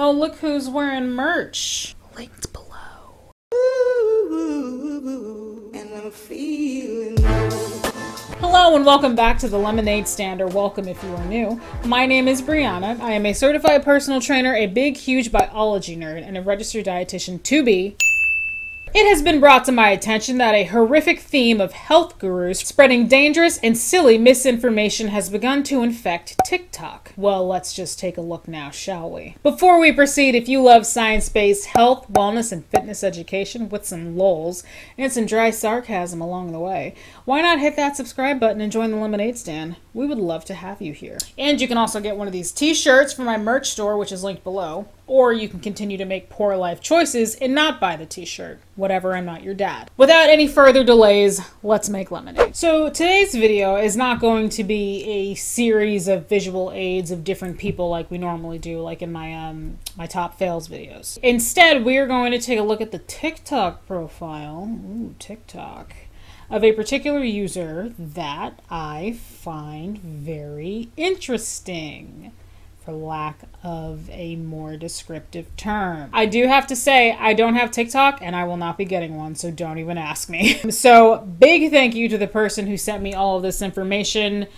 Oh, look who's wearing merch. Linked below. And I'm feeling Hello and welcome back to the Lemonade Stand, or welcome if you are new. My name is Brianna. I am a certified personal trainer, a big, huge biology nerd, and a registered dietitian to be. It has been brought to my attention that a horrific theme of health gurus spreading dangerous and silly misinformation has begun to infect TikTok. Well, let's just take a look now, shall we? Before we proceed, if you love science-based health, wellness, and fitness education with some lols and some dry sarcasm along the way, why not hit that subscribe button and join the Lemonade Stand? We would love to have you here. And you can also get one of these t-shirts from my merch store, which is linked below. Or you can continue to make poor life choices and not buy the t-shirt. Whatever, I'm not your dad. Without any further delays, let's make lemonade. So today's video is not going to be a series of visual aids of different people like we normally do, like in my my top fails videos. Instead, we are going to take a look at the TikTok profile, TikTok, of a particular user that I find very interesting, for lack of a more descriptive term. I do have to say, I don't have TikTok and I will not be getting one, so don't even ask me. So big thank you to the person who sent me all of this information.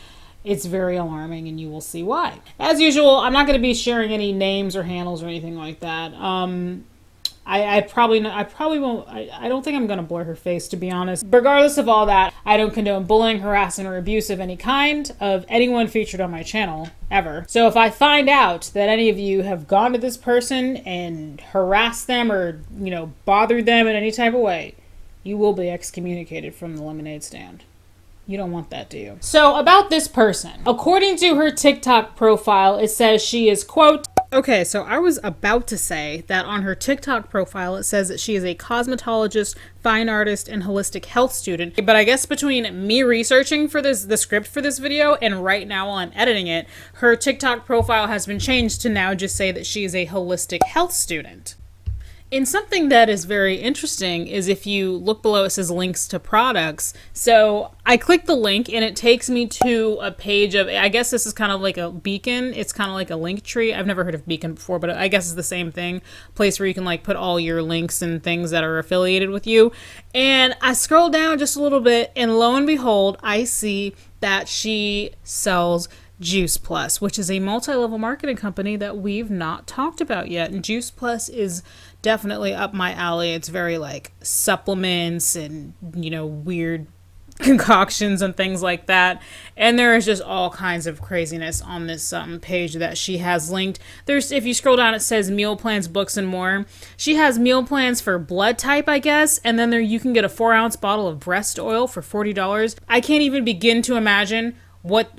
It's very alarming and you will see why. As usual, I'm not going to be sharing any names or handles or anything like that. I probably won't. I don't think I'm going to blur her face, to be honest. Regardless of all that, I don't condone bullying, harassment, or abuse of any kind of anyone featured on my channel, ever. So if I find out that any of you have gone to this person and harassed them or, bothered them in any type of way, you will be excommunicated from the Lemonade Stand. You don't want that, do you? So about this person, according to her TikTok profile, it says she is, quote, okay, so I was about to say that on her TikTok profile, it says that she is a cosmetologist, fine artist, and holistic health student. But I guess between me researching for the script for this video and right now while I'm editing it, her TikTok profile has been changed to now just say that she is a holistic health student. And something that is very interesting is if you look below, it says links to products. So I click the link and it takes me to a page of, I guess this is kind of like a Beacon. It's kind of like a link tree. I've never heard of Beacon before, but I guess it's the same thing. Place where you can like put all your links and things that are affiliated with you. And I scroll down just a little bit and lo and behold, I see that she sells Juice Plus, which is a multi-level marketing company that we've not talked about yet. And Juice Plus is definitely up my alley. It's very like supplements and, weird concoctions and things like that. And there is just all kinds of craziness on this page that she has linked. If you scroll down, it says meal plans, books, and more. She has meal plans for blood type, I guess. And then you can get a 4-ounce bottle of breast oil for $40. I can't even begin to imagine what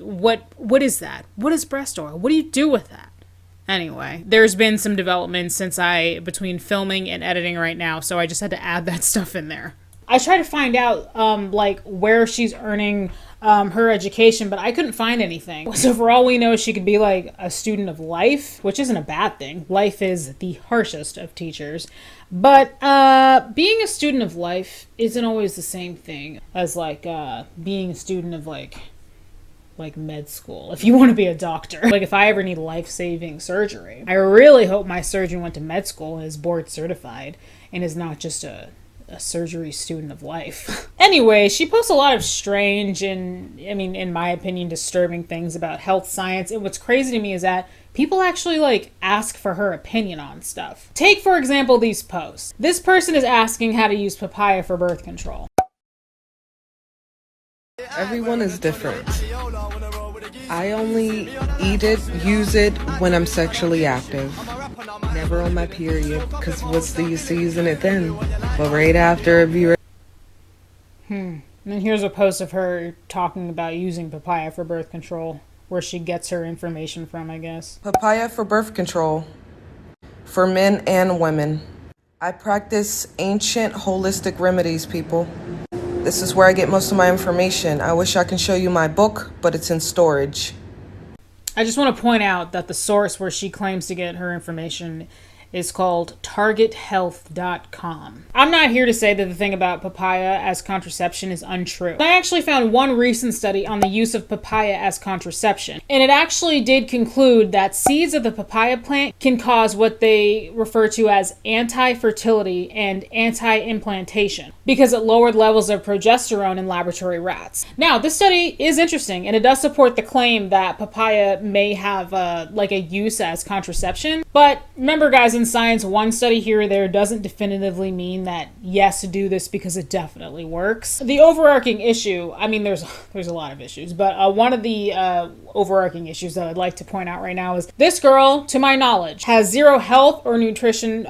is that? What is breast oil? What do you do with that? Anyway, there's been some developments between filming and editing right now, so I just had to add that stuff in there. I tried to find out, where she's earning her education, but I couldn't find anything. So for all we know, she could be like a student of life, which isn't a bad thing. Life is the harshest of teachers. But being a student of life isn't always the same thing as being a student of like med school, if you want to be a doctor. Like if I ever need life-saving surgery, I really hope my surgeon went to med school and is board certified and is not just a surgery student of life. Anyway, she posts a lot of strange and, in my opinion, disturbing things about health science. And what's crazy to me is that people actually ask for her opinion on stuff. Take, for example, these posts. This person is asking how to use papaya for birth control. Everyone is different. I only eat it, use it when I'm sexually active. Never on my period, because what's the use of using it then? But right after, it'd be And then here's a post of her talking about using papaya for birth control, where she gets her information from, I guess. Papaya for birth control. For men and women. I practice ancient holistic remedies, people. This is where I get most of my information. I wish I can show you my book, but it's in storage. I just want to point out that the source where she claims to get her information is called targethealth.com. I'm not here to say that the thing about papaya as contraception is untrue. I actually found one recent study on the use of papaya as contraception, and it actually did conclude that seeds of the papaya plant can cause what they refer to as anti-fertility and anti-implantation because it lowered levels of progesterone in laboratory rats. Now, this study is interesting, and it does support the claim that papaya may have a use as contraception. But remember, guys, in science, one study here or there doesn't definitively mean that yes, do this because it definitely works. The overarching issue, I mean, there's a lot of issues, but one of the overarching issues that I'd like to point out right now is this girl, to my knowledge, has zero health or nutrition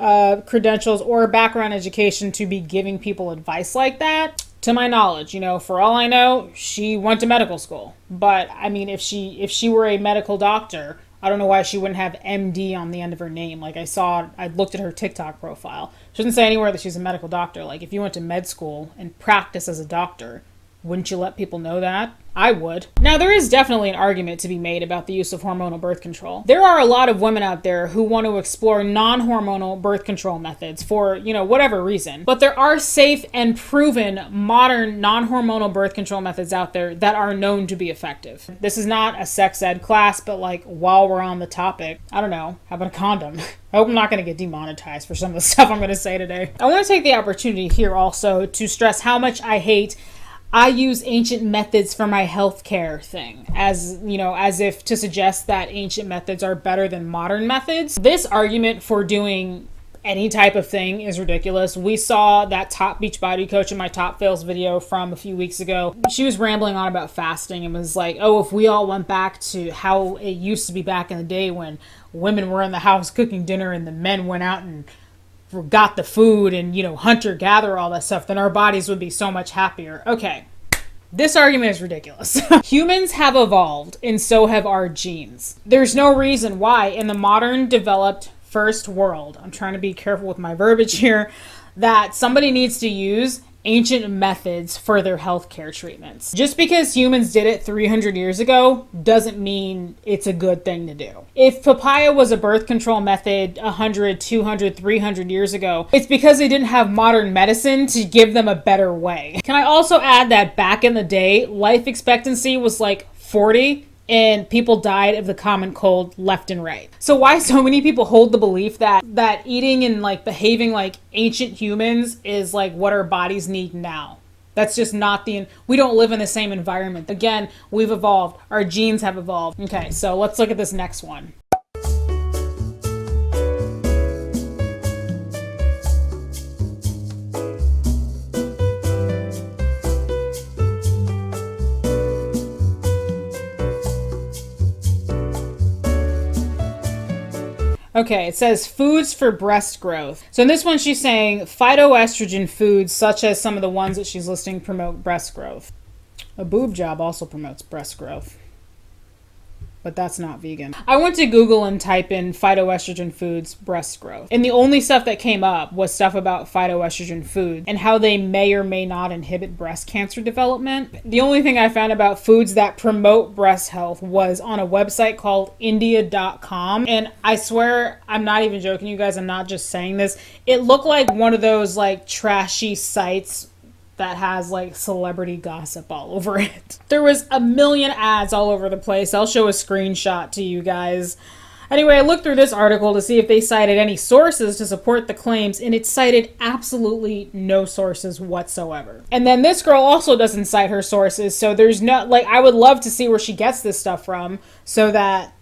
credentials or background education to be giving people advice like that. To my knowledge, for all I know, she went to medical school. But I mean, if she were a medical doctor, I don't know why she wouldn't have MD on the end of her name. Like I looked at her TikTok profile. She doesn't say anywhere that she's a medical doctor. Like if you went to med school and practice as a doctor, wouldn't you let people know that? I would. Now, there is definitely an argument to be made about the use of hormonal birth control. There are a lot of women out there who want to explore non-hormonal birth control methods for, whatever reason. But there are safe and proven modern non-hormonal birth control methods out there that are known to be effective. This is not a sex ed class, but while we're on the topic, I don't know, how about a condom? I hope I'm not going to get demonetized for some of the stuff I'm going to say today. I want to take the opportunity here also to stress how much I hate I use ancient methods for my healthcare thing, as if to suggest that ancient methods are better than modern methods. This argument for doing any type of thing is ridiculous. We saw that top beach body coach in my top fails video from a few weeks ago. She was rambling on about fasting and was like, oh, if we all went back to how it used to be back in the day when women were in the house cooking dinner and the men went out and got the food and, hunter-gatherer, all that stuff, then our bodies would be so much happier. Okay, this argument is ridiculous. Humans have evolved, and so have our genes. There's no reason why in the modern, developed first world, I'm trying to be careful with my verbiage here, that somebody needs to use ancient methods for their healthcare treatments. Just because humans did it 300 years ago doesn't mean it's a good thing to do. If papaya was a birth control method 100, 200, 300 years ago, it's because they didn't have modern medicine to give them a better way. Can I also add that back in the day, life expectancy was 40 and people died of the common cold left and right. So why so many people hold the belief that eating and behaving like ancient humans is what our bodies need now? That's just not we don't live in the same environment. Again, we've evolved. Our genes have evolved. Okay, so let's look at this next one. Okay, it says foods for breast growth. So in this one, she's saying phytoestrogen foods, such as some of the ones that she's listing, promote breast growth. A boob job also promotes breast growth, but that's not vegan. I went to Google and type in phytoestrogen foods breast growth, and the only stuff that came up was stuff about phytoestrogen foods and how they may or may not inhibit breast cancer development. The only thing I found about foods that promote breast health was on a website called India.com, and I swear, I'm not even joking, you guys, I'm not just saying this. It looked like one of those trashy sites that has celebrity gossip all over it. There was a million ads all over the place. I'll show a screenshot to you guys. Anyway, I looked through this article to see if they cited any sources to support the claims, and it cited absolutely no sources whatsoever. And then this girl also doesn't cite her sources, so there's no, I would love to see where she gets this stuff from so that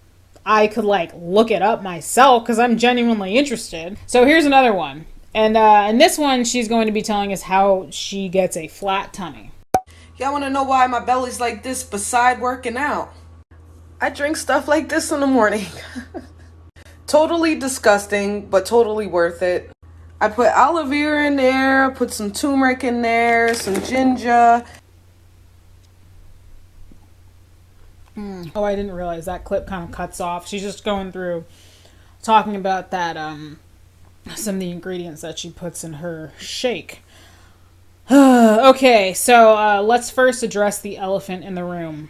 I could look it up myself, because I'm genuinely interested. So here's another one. And in this one, she's going to be telling us how she gets a flat tummy. Y'all want to know why my belly's like this beside working out? I drink stuff like this in the morning. Totally disgusting, but totally worth it. I put aloe vera in there, put some turmeric in there, some ginger. Oh, I didn't realize that clip kind of cuts off. She's just going through talking about that, some of the ingredients that she puts in her shake. Okay, so let's first address the elephant in the room.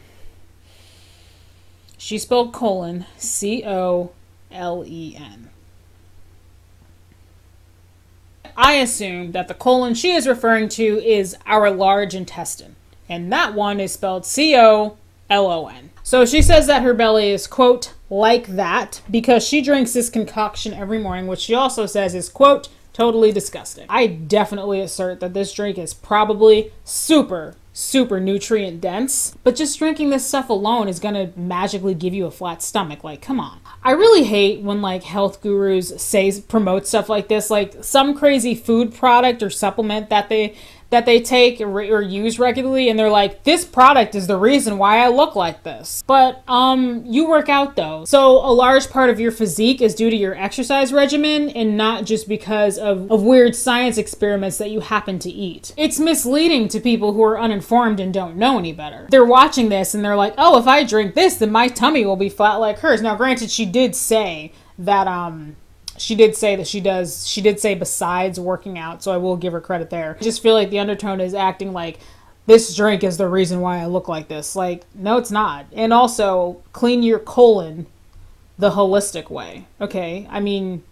She spelled colon, C-O-L-E-N. I assume that the colon she is referring to is our large intestine. And that one is spelled C-O-L-O-N. So she says that her belly is, quote, like that because she drinks this concoction every morning, which she also says is, quote, totally disgusting. I definitely assert that this drink is probably super nutrient dense, but just drinking this stuff alone is gonna magically give you a flat stomach. Like, come on. I really hate when like health gurus promote stuff like this, like some crazy food product or supplement that they take or use regularly, and they're like, this product is the reason why I look like this. But you work out though, so a large part of your physique is due to your exercise regimen and not just because of weird science experiments that you happen to eat. It's misleading to people who are uninformed and don't know any better. They're watching this and they're like, oh, if I drink this, then my tummy will be flat like hers. Now granted, she did say she did say besides working out, so I will give her credit there. I just feel like the undertone is acting like this drink is the reason why I look like this. Like, no, it's not. And also, clean your colon the holistic way, okay? I mean,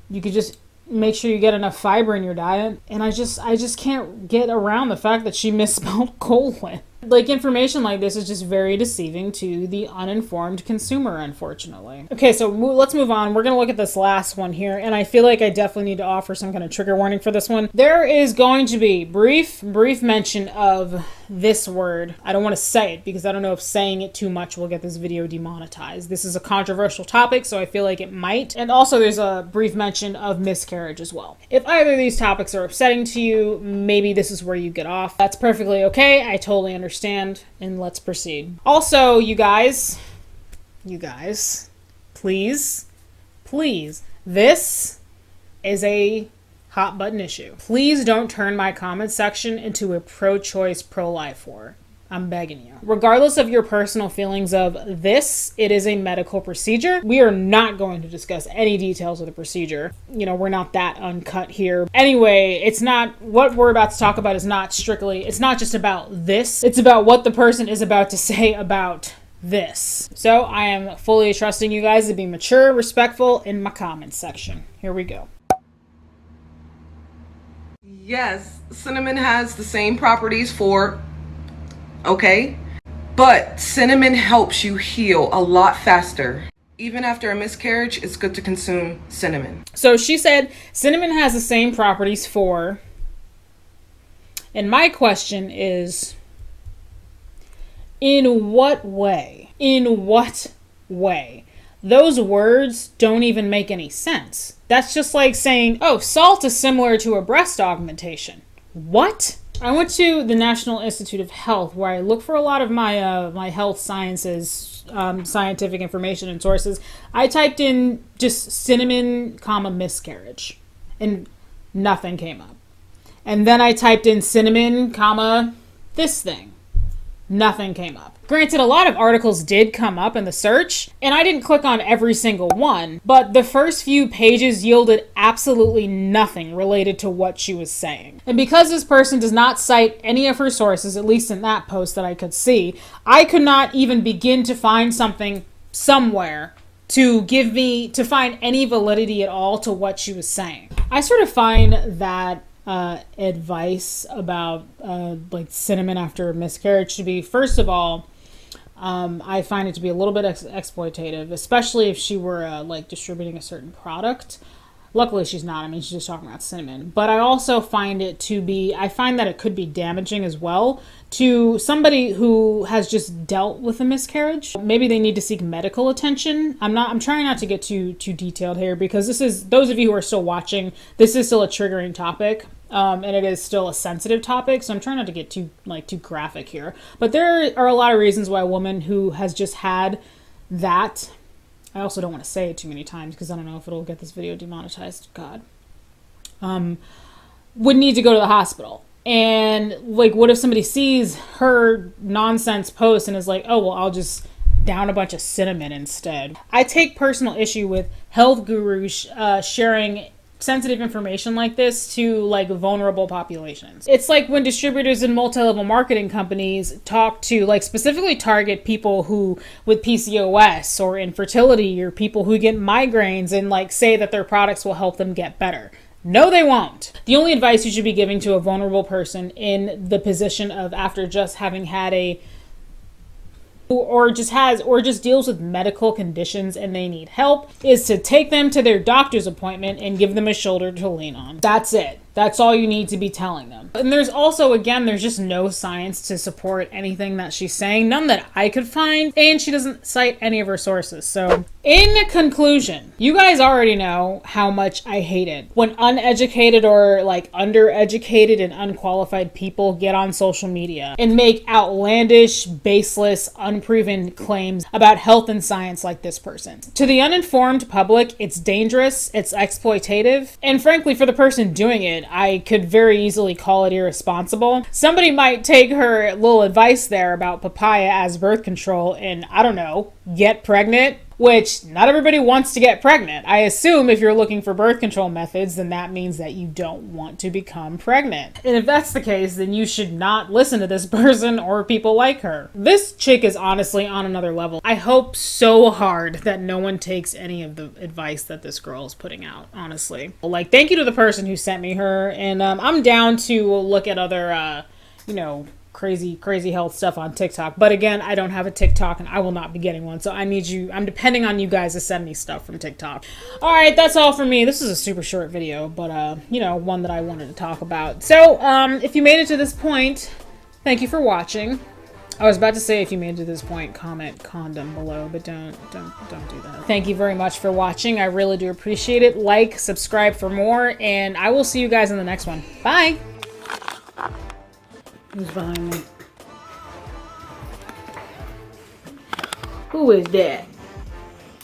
you could just make sure you get enough fiber in your diet. And I just can't get around the fact that she misspelled colon. Like, information like this is just very deceiving to the uninformed consumer, unfortunately. Okay, so let's move on. We're going to look at this last one here, and I feel like I definitely need to offer some kind of trigger warning for this one. There is going to be brief mention of this word. I don't want to say it because I don't know if saying it too much will get this video demonetized. This is a controversial topic, so I feel like it might. And also there's a brief mention of miscarriage as well. If either of these topics are upsetting to you, maybe this is where you get off. That's perfectly okay. I totally understand. And let's proceed. Also, you guys, please, this is a hot button issue. Please don't turn my comment section into a pro-choice, pro-life war. I'm begging you. Regardless of your personal feelings of this, it is a medical procedure. We are not going to discuss any details of the procedure. You know, we're not that uncut here. Anyway, it's not, what we're about to talk about is not strictly, it's not just about this. It's about what the person is about to say about this. So I am fully trusting you guys to be mature, respectful in my comments section. Here we go. Yes, cinnamon has the same properties for, okay, but cinnamon helps you heal a lot faster. Even after a miscarriage, it's good to consume cinnamon. So she said cinnamon has the same properties for, and my question is, in what way? In what way? Those words don't even make any sense. That's just like saying, oh, salt is similar to a breast augmentation. What? I went to the National Institute of Health, where I look for a lot of my my health sciences, scientific information and sources. I typed in just cinnamon, miscarriage, and nothing came up. And then I typed in cinnamon, this thing. Nothing came up. Granted, a lot of articles did come up in the search, and I didn't click on every single one, but the first few pages yielded absolutely nothing related to what she was saying. And because this person does not cite any of her sources, at least in that post that I could see, I could not even begin to find something somewhere to find any validity at all to what she was saying. I sort of find that advice about like cinnamon after a miscarriage to be, first of all, I find it to be a little bit exploitative, especially if she were like distributing a certain product. Luckily she's not. I mean, she's just talking about cinnamon. But I also find it to be, I find that it could be damaging as well to somebody who has just dealt with a miscarriage. Maybe they need to seek medical attention. I'm trying not to get too detailed here because this is, those of you who are still watching, this is still a triggering topic. And it is still a sensitive topic, so I'm trying not to get too graphic here. But there are a lot of reasons why a woman who has just had that, I also don't want to say it too many times because I don't know if it'll get this video demonetized, God, would need to go to the hospital. And like, what if somebody sees her nonsense post and is like, oh, well, I'll just down a bunch of cinnamon instead. I take personal issue with health gurus sharing sensitive information like this to like vulnerable populations. It's like when distributors and multi-level marketing companies talk to like specifically target people who with PCOS or infertility or people who get migraines and like say that their products will help them get better. No, they won't. The only advice you should be giving to a vulnerable person in the position of after just having had a or just deals with medical conditions and they need help is to take them to their doctor's appointment and give them a shoulder to lean on. That's it. That's all you need to be telling them. And there's also, again, there's just no science to support anything that she's saying. None that I could find. And she doesn't cite any of her sources. So, in conclusion, you guys already know how much I hate it when uneducated or like undereducated and unqualified people get on social media and make outlandish, baseless, unproven claims about health and science like this person. To the uninformed public, it's dangerous, it's exploitative, and frankly, for the person doing it, I could very easily call it irresponsible. Somebody might take her little advice there about papaya as birth control and, I don't know, get pregnant, which not everybody wants to get pregnant. I assume if you're looking for birth control methods, then that means that you don't want to become pregnant. And if that's the case, then you should not listen to this person or people like her. This chick is honestly on another level. I hope so hard that no one takes any of the advice that this girl is putting out, honestly. Like, thank you to the person who sent me her, and I'm down to look at other, crazy health stuff on TikTok. But again, I don't have a TikTok and I will not be getting one. So I'm depending on you guys to send me stuff from TikTok. All right, that's all for me. This is a super short video, but one that I wanted to talk about. So, if you made it to this point, thank you for watching. I was about to say if you made it to this point, comment condom below, but don't do that. Thank you very much for watching. I really do appreciate it. Like, subscribe for more, and I will see you guys in the next one. Bye. Who's behind me? Who is that?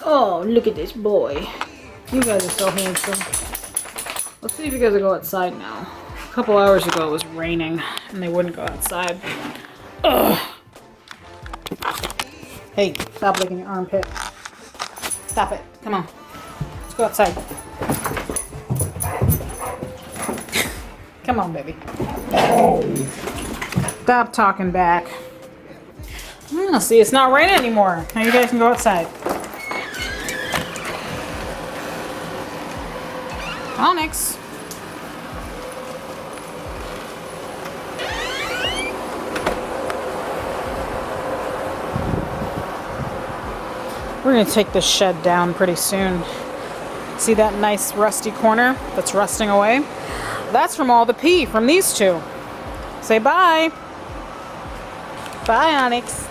Oh, look at this boy. You guys are so handsome. Let's see if you guys will go outside now. A couple hours ago it was raining and they wouldn't go outside. Ugh. Hey, stop licking your armpit. Stop it. Come on. Let's go outside. Come on, baby. Stop talking back. See, it's not raining anymore. Now you guys can go outside. Onyx. We're gonna take this shed down pretty soon. See that nice rusty corner that's rusting away? That's from all the pee from these two. Say bye. Bye, Onyx.